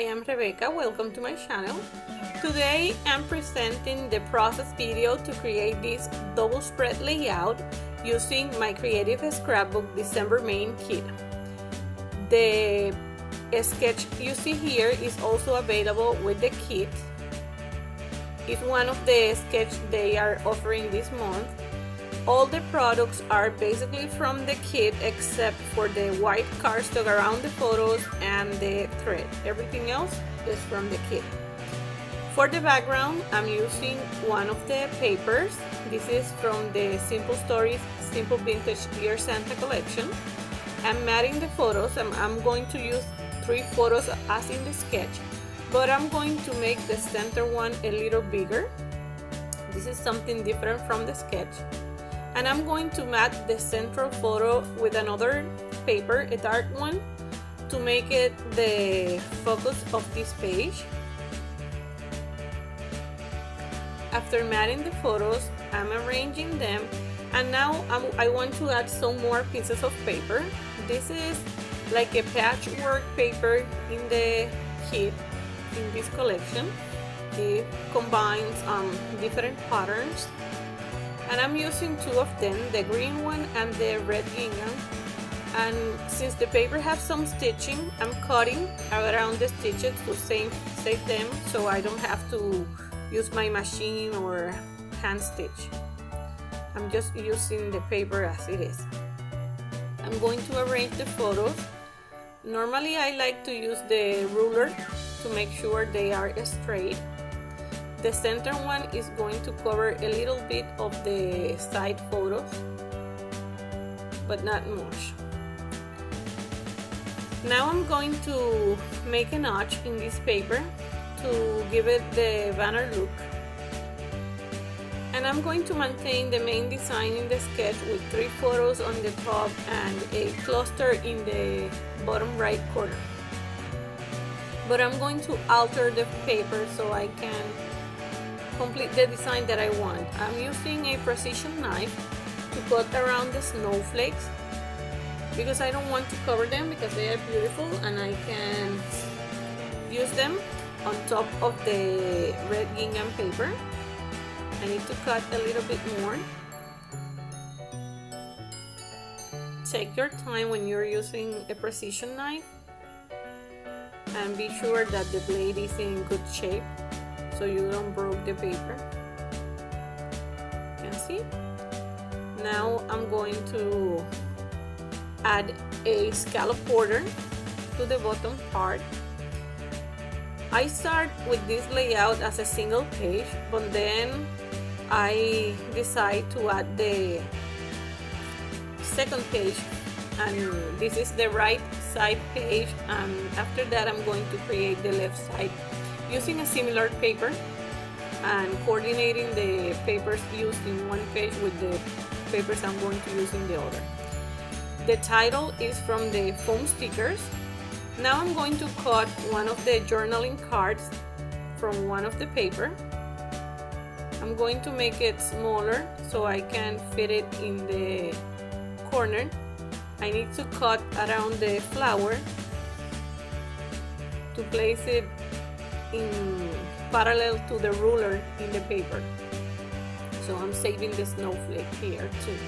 I am Rebecca, welcome to my channel. Today I'm presenting the process video to create this double spread layout using my creative scrapbook December main kit. The sketch you see here is also available with the kit. It's one of the sketches they are offering this month. All the products are basically from the kit except for the white cardstock around the photos and the thread. Everything else is from the kit. For the background, I'm using one of the papers. This is from the Simple Stories Simple Vintage Dear Santa collection. I'm matting the photos and I'm going to use 3 photos as in the sketch, but I'm going to make the center one a little bigger. This is something different from the sketch. And I'm going to mat the central photo with another paper, a dark one, to make it the focus of this page. After matting the photos, I'm arranging them, and now I want to add some more pieces of paper. This is like a patchwork paper in the kit in this collection. It combines different patterns. And I'm using 2 of them, the green one and the red gingham. And since the paper has some stitching, I'm cutting around the stitches to save them so I don't have to use my machine or hand stitch. I'm just using the paper as it is. I'm going to arrange the photos. Normally I like to use the ruler to make sure they are straight. The center one is going to cover a little bit of the side photos, but not much. Now I'm going to make a notch in this paper to give it the banner look. And I'm going to maintain the main design in the sketch with 3 photos on the top and a cluster in the bottom right corner. But I'm going to alter the paper so I can complete the design that I want. I'm using a precision knife to cut around the snowflakes because I don't want to cover them because they are beautiful and I can use them on top of the red gingham paper. I need to cut a little bit more. Take your time when you're using a precision knife and be sure that the blade is in good shape so you don't break the paper. You can see? Now I'm going to add a scallop border to the bottom part. I start with this layout as a single page, but then I decide to add the second page, and this is the right side page, and after that I'm going to create the left side using a similar paper and coordinating the papers used in one page with the papers I'm going to use in the other. The title is from the foam stickers. Now I'm going to cut one of the journaling cards from one of the paper. I'm going to make it smaller so I can fit it in the corner. I need to cut around the flower to place it in parallel to the ruler in the paper. So I'm saving the snowflake here too.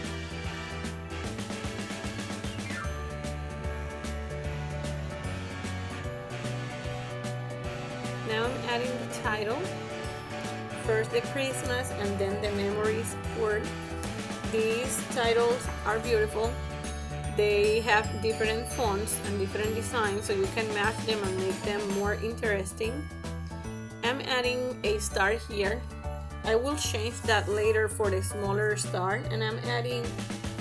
Now I'm adding the title. First the Christmas and then the memories word. These titles are beautiful. They have different fonts and different designs so you can match them and make them more interesting. I'm adding a star here. I will change that later for the smaller star, and I'm adding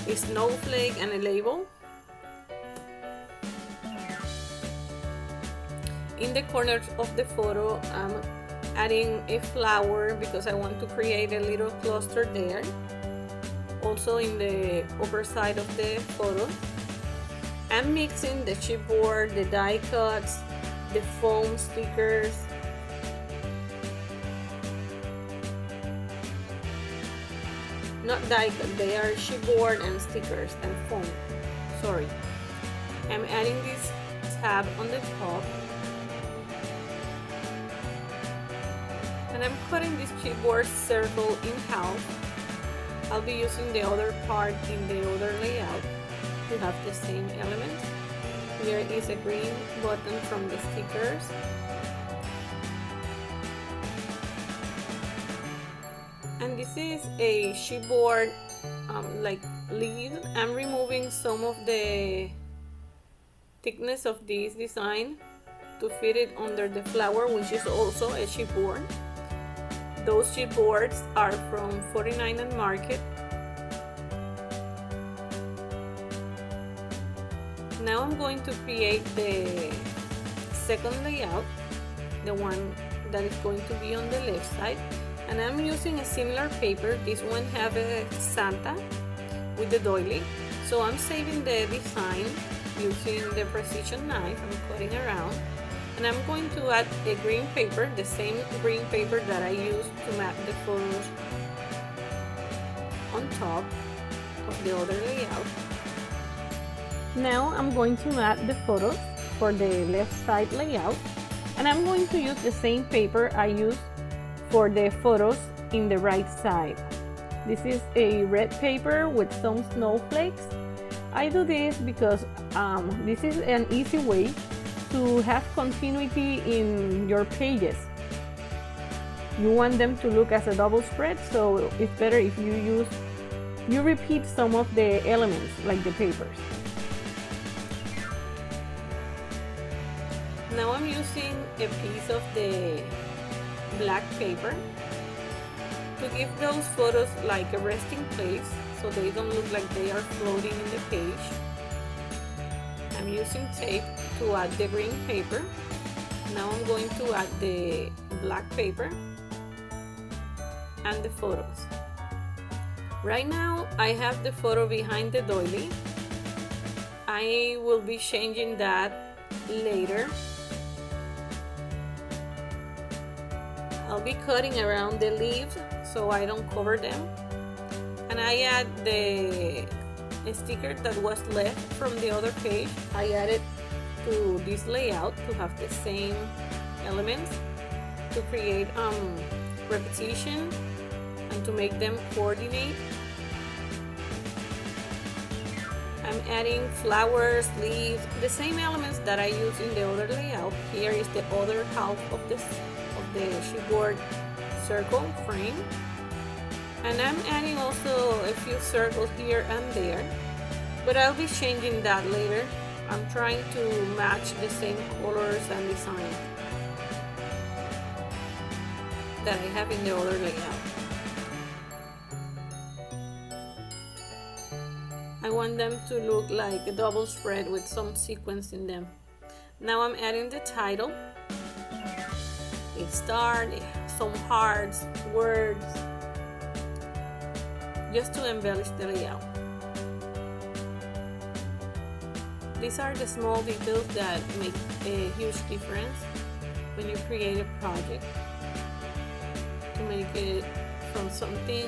a snowflake and a label. In the corners of the photo, I'm adding a flower because I want to create a little cluster there. Also in the upper side of the photo. I'm mixing the chipboard, the die cuts, the foam stickers. Not die cut, they are chipboard and stickers and foam. Sorry. I'm adding this tab on the top And I'm cutting this chipboard circle in half. I'll be using the other part in the other layout to have the same elements. There is a green button from the stickers. And this is a chipboard like leaves. I'm removing some of the thickness of this design to fit it under the flower, which is also a chipboard. Those chipboards are from 49 and Market. Now I'm going to create the second layout, the one that is going to be on the left side. And I'm using a similar paper. This one have a Santa with the doily. So I'm saving the design using the precision knife. I'm cutting around. And I'm going to add a green paper, the same green paper that I used to map the photos on top of the other layout. Now I'm going to add the photos for the left side layout. And I'm going to use the same paper I used for the photos in the right side. This is a red paper with some snowflakes. I do this because this is an easy way to have continuity in your pages. You want them to look as a double spread, so it's better if you repeat some of the elements like the papers. Now I'm using a piece of the black paper to give those photos like a resting place so they don't look like they are floating in the page. I'm using tape to add the green paper. Now I'm going to add the black paper and the photos. Right now I have the photo behind the doily. I will be changing that later. I'll be cutting around the leaves so I don't cover them. And I add the sticker that was left from the other page. I added to this layout to have the same elements, to create repetition and to make them coordinate. I'm adding flowers, leaves, the same elements that I used in the other layout. Here is the other half of the chipboard circle frame. And I'm adding also a few circles here and there, but I'll be changing that later. I'm trying to match the same colors and design that I have in the other layout. I want them to look like a double spread with some sequence in them. Now I'm adding the title, a star, some hearts, words, just to embellish the layout. These are the small details that make a huge difference when you create a project, to make it from something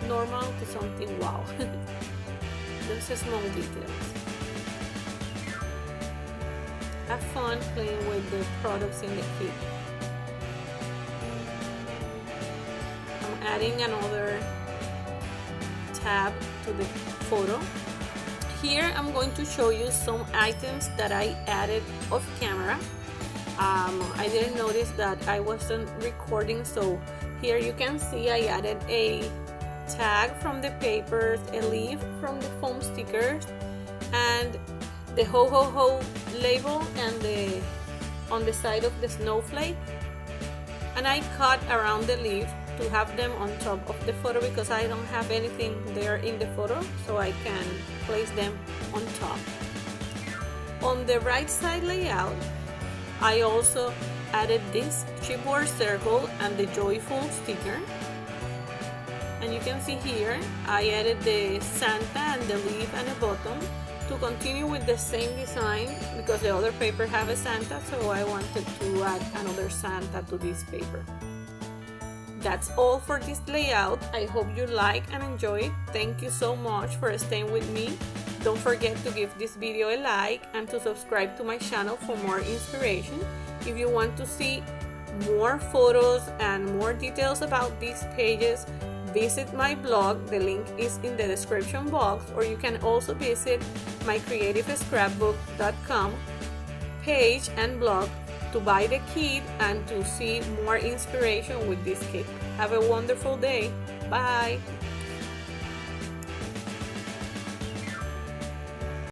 normal to something wow. Those small details. Have fun playing with the products in the kit. I'm adding another tab to the photo. Here I'm going to show you some items that I added off camera. I didn't notice that I wasn't recording, so here you can see I added a tag from the papers, a leaf from the foam stickers, and the ho ho ho label and on the side of the snowflake. And I cut around the leaf to have them on top of the photo because I don't have anything there in the photo, so I can place them on top. On the right side layout, I also added this chipboard circle and the joyful sticker. And you can see here, I added the Santa and the leaf and a button to continue with the same design because the other paper have a Santa, so I wanted to add another Santa to this paper. That's all for this layout. I hope you like and enjoy it. Thank you so much for staying with me. Don't forget to give this video a like and to subscribe to my channel for more inspiration. If you want to see more photos and more details about these pages, visit my blog. The link is in the description box, or you can also visit mycreativescrapbook.com page and blog to buy the kit and to see more inspiration with this kit. Have a wonderful day. Bye.